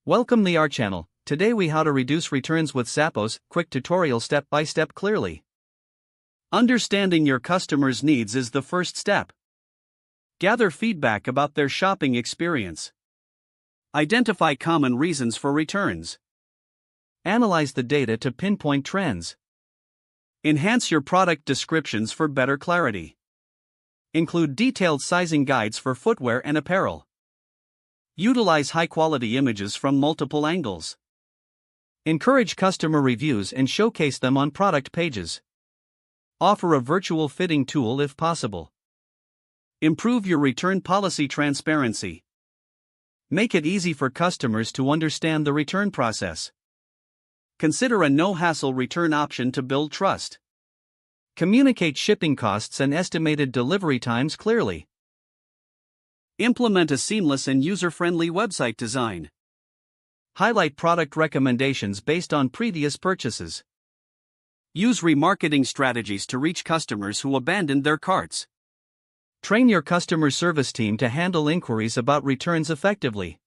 Welcome to our channel. Today we how to reduce returns with Zappos, quick tutorial step by step clearly. Understanding your customers' needs is the first step. Gather feedback about their shopping experience. Identify common reasons for returns. Analyze the data to pinpoint trends. Enhance your product descriptions for better clarity. Include detailed sizing guides for footwear and apparel. Utilize high-quality images from multiple angles. Encourage customer reviews and showcase them on product pages. Offer a virtual fitting tool if possible. Improve your return policy transparency. Make it easy for customers to understand the return process. Consider a no-hassle return option to build trust. Communicate shipping costs and estimated delivery times clearly. Implement a seamless and user-friendly website design. Highlight product recommendations based on previous purchases. Use remarketing strategies to reach customers who abandoned their carts. Train your customer service team to handle inquiries about returns effectively.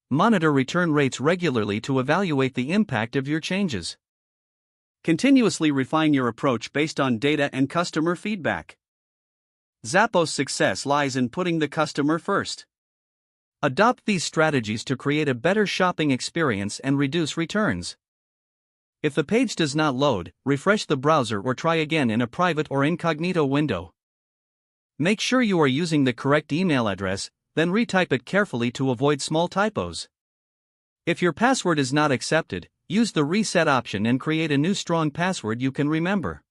Monitor return rates regularly to evaluate the impact of your changes. Continuously refine your approach based on data and customer feedback. Zappos' success lies in putting the customer first. Adopt these strategies to create a better shopping experience and reduce returns. If the page does not load, refresh the browser or try again in a private or incognito window. Make sure you are using the correct email address, then retype it carefully to avoid small typos. If your password is not accepted, use the reset option and create a new strong password you can remember.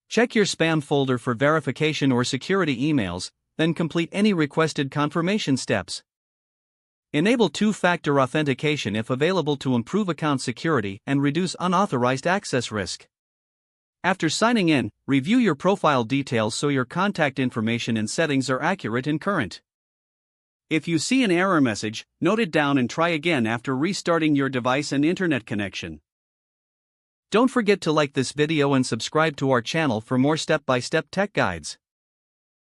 Check your spam folder for verification or security emails, then complete any requested confirmation steps. Enable two-factor authentication if available to improve account security and reduce unauthorized access risk. After signing in, review your profile details so your contact information and settings are accurate and current. If you see an error message, note it down and try again after restarting your device and internet connection. Don't forget to like this video and subscribe to our channel for more step-by-step tech guides.